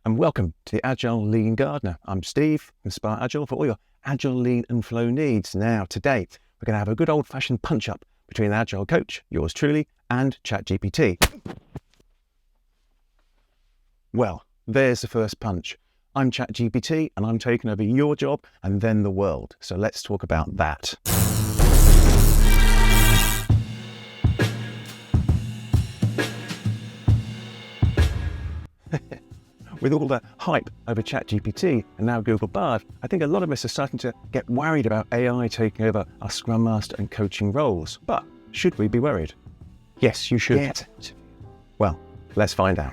and welcome to the Agile Lean Gardener. I'm Steve from Inspire Agile for all your Agile Lean and Flow needs. Now, today, we're going to have a good old-fashioned punch-up between an Agile coach, yours truly, and ChatGPT. Well, there's the first punch. I'm ChatGPT, and I'm taking over your job and then the world. So let's talk about that. With all the hype over ChatGPT and now Google Bard, I think a lot of us are starting to get worried about AI taking over our Scrum Master and coaching roles. But should we be worried? Yes, you should. Well, let's find out.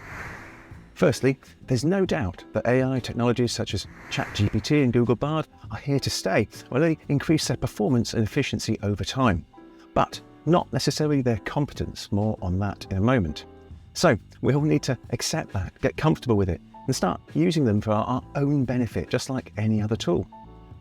Firstly, there's no doubt that AI technologies such as ChatGPT and Google Bard are here to stay, or they increase their performance and efficiency over time. But not necessarily their competence, more on that in a moment. So we all need to accept that, get comfortable with it, and start using them for our own benefit, just like any other tool.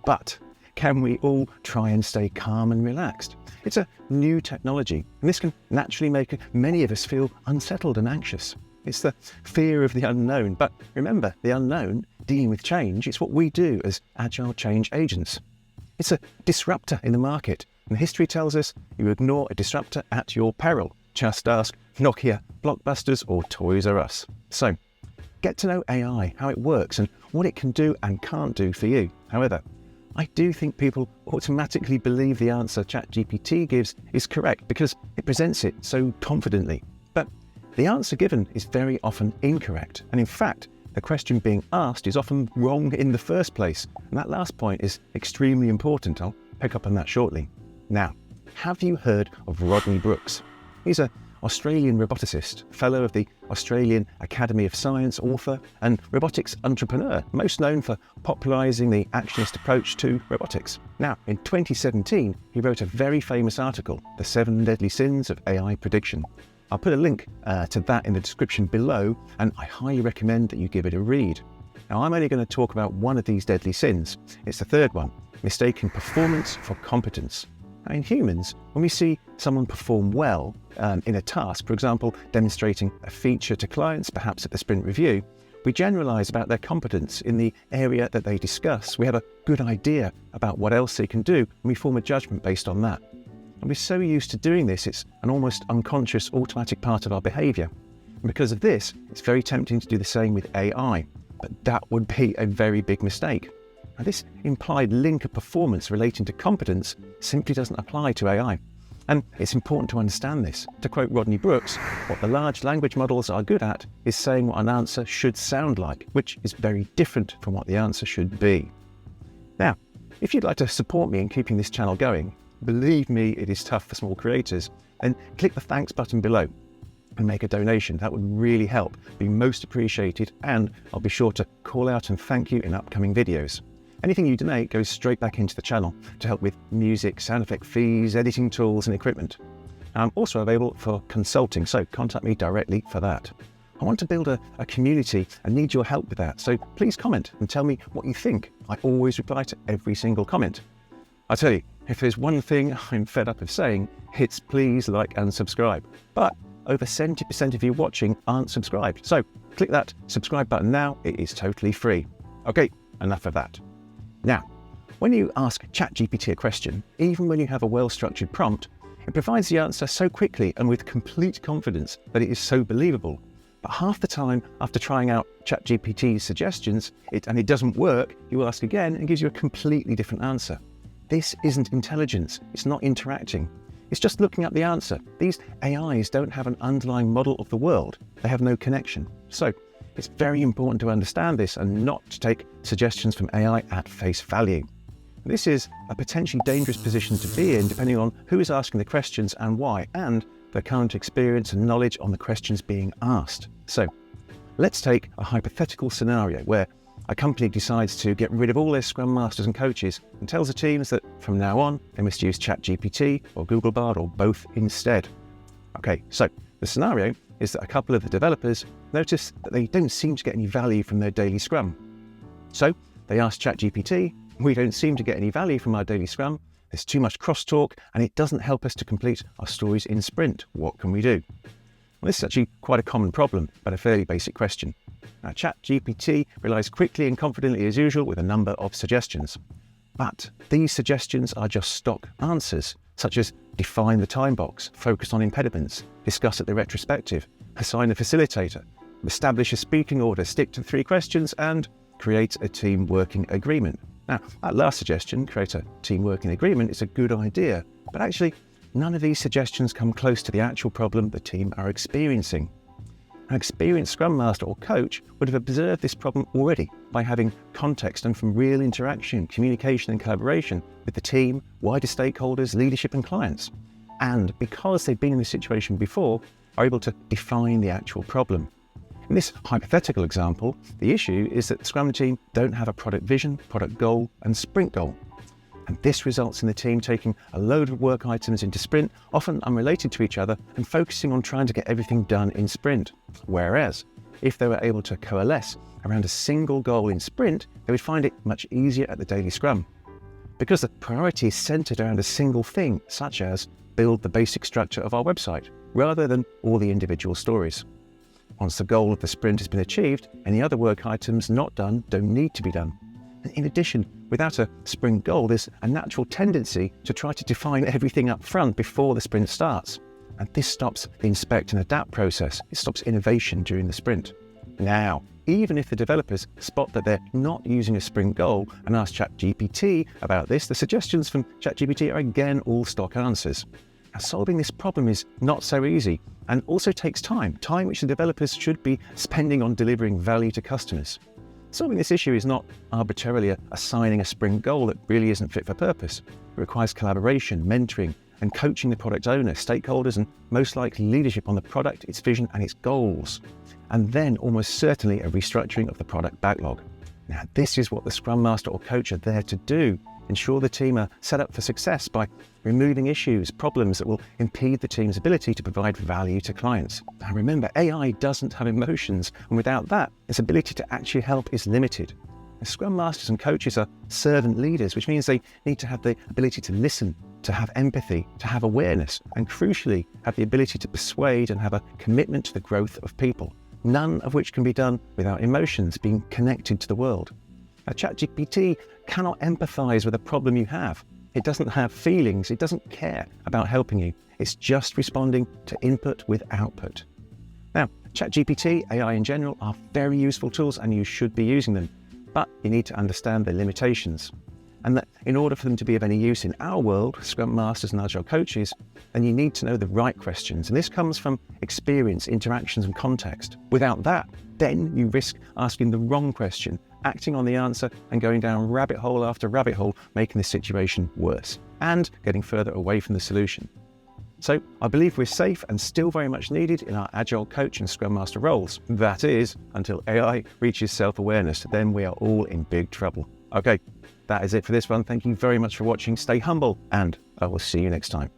But can we all try and stay calm and relaxed? It's a new technology, and this can naturally make many of us feel unsettled and anxious. It's the fear of the unknown. But remember, the unknown, dealing with change, it's what we do as Agile change agents. It's a disruptor in the market, and history tells us you ignore a disruptor at your peril. Just ask Nokia, Blockbusters, or Toys R Us. So, get to know AI, how it works, and what it can do and can't do for you. However, I do think people automatically believe the answer ChatGPT gives is correct because it presents it so confidently. But the answer given is very often incorrect. And in fact, the question being asked is often wrong in the first place. And that last point is extremely important. I'll pick up on that shortly. Now, have you heard of Rodney Brooks? He's an Australian roboticist, fellow of the Australian Academy of Science, author, and robotics entrepreneur, most known for popularising the actionist approach to robotics. Now, in 2017, he wrote a very famous article, The 7 Deadly Sins of AI Prediction. I'll put a link to that in the description below, and I highly recommend that you give it a read. Now, I'm only going to talk about one of these deadly sins. It's the third one, mistaking performance for competence. In humans, when we see someone perform well in a task, for example, demonstrating a feature to clients, perhaps at the sprint review, we generalize about their competence in the area that they discuss. We have a good idea about what else they can do, and we form a judgment based on that. And we're so used to doing this, it's an almost unconscious automatic part of our behavior. And because of this, it's very tempting to do the same with AI, but that would be a very big mistake. Now, this implied link of performance relating to competence simply doesn't apply to AI. And it's important to understand this. To quote Rodney Brooks, what the large language models are good at is saying what an answer should sound like, which is very different from what the answer should be. Now, if you'd like to support me in keeping this channel going, believe me, it is tough for small creators, then click the thanks button below and make a donation. That would really help, be most appreciated, and I'll be sure to call out and thank you in upcoming videos. Anything you donate goes straight back into the channel to help with music, sound effect fees, editing tools and equipment. I'm also available for consulting, so contact me directly for that. I want to build a community and need your help with that, so please comment and tell me what you think. I always reply to every single comment. I tell you, if there's one thing I'm fed up of saying, it's please like and subscribe. But over 70% of you watching aren't subscribed, so click that subscribe button now, it is totally free. Okay, enough of that. Now, when you ask ChatGPT a question, even when you have a well-structured prompt, it provides the answer so quickly and with complete confidence that it is so believable. But half the time, after trying out ChatGPT's suggestions, and it doesn't work, you will ask again and gives you a completely different answer. This isn't intelligence, it's not interacting. It's just looking at the answer. These AIs don't have an underlying model of the world. They have no connection. So, it's very important to understand this and not to take suggestions from AI at face value. This is a potentially dangerous position to be in depending on who is asking the questions and why, and their current experience and knowledge on the questions being asked. So let's take a hypothetical scenario where a company decides to get rid of all their Scrum Masters and coaches and tells the teams that from now on they must use ChatGPT or Google Bard or both instead. Okay, so the scenario is that a couple of the developers notice that they don't seem to get any value from their daily Scrum. So they ask ChatGPT, we don't seem to get any value from our daily Scrum, there's too much crosstalk and it doesn't help us to complete our stories in sprint. What can we do? Well, this is actually quite a common problem, but a fairly basic question. Now, ChatGPT relies quickly and confidently as usual with a number of suggestions. But these suggestions are just stock answers, such as define the time box, focus on impediments, discuss at the retrospective, assign a facilitator, establish a speaking order, stick to 3 questions, and create a team working agreement. Now, that last suggestion, create a team working agreement, is a good idea, but actually none of these suggestions come close to the actual problem the team are experiencing. An experienced Scrum Master or coach would have observed this problem already by having context and from real interaction, communication and collaboration with the team, wider stakeholders, leadership and clients. And because they've been in this situation before, are able to define the actual problem. In this hypothetical example, the issue is that the Scrum team don't have a product vision, product goal and sprint goal. And this results in the team taking a load of work items into sprint, often unrelated to each other, and focusing on trying to get everything done in sprint. Whereas, if they were able to coalesce around a single goal in sprint, they would find it much easier at the daily Scrum. Because the priority is centered around a single thing, such as build the basic structure of our website, rather than all the individual stories. Once the goal of the sprint has been achieved, any other work items not done don't need to be done. And in addition, without a sprint goal, there's a natural tendency to try to define everything up front before the sprint starts. And this stops the inspect and adapt process. It stops innovation during the sprint. Now, even if the developers spot that they're not using a sprint goal and ask ChatGPT about this, the suggestions from ChatGPT are again all stock answers. Now, solving this problem is not so easy and also takes time which the developers should be spending on delivering value to customers. Solving this issue is not arbitrarily assigning a sprint goal that really isn't fit for purpose. It requires collaboration, mentoring, and coaching the product owner, stakeholders, and most likely leadership on the product, its vision, and its goals. And then almost certainly a restructuring of the product backlog. Now, this is what the Scrum Master or coach are there to do. Ensure the team are set up for success by removing issues, problems that will impede the team's ability to provide value to clients. Now remember, AI doesn't have emotions, and without that, its ability to actually help is limited. The Scrum Masters and coaches are servant leaders, which means they need to have the ability to listen, to have empathy, to have awareness, and crucially, have the ability to persuade and have a commitment to the growth of people, none of which can be done without emotions being connected to the world. Now, ChatGPT cannot empathize with a problem you have. It doesn't have feelings. It doesn't care about helping you. It's just responding to input with output. Now, ChatGPT, AI in general, are very useful tools and you should be using them, but you need to understand their limitations. And that in order for them to be of any use in our world, Scrum Masters and Agile coaches, then you need to know the right questions. And this comes from experience, interactions, and context. Without that, then you risk asking the wrong question, acting on the answer, and going down rabbit hole after rabbit hole, making the situation worse, and getting further away from the solution. So I believe we're safe and still very much needed in our Agile coach and Scrum Master roles. That is, until AI reaches self-awareness, then we are all in big trouble. Okay, that is it for this one. Thank you very much for watching. Stay humble, and I will see you next time.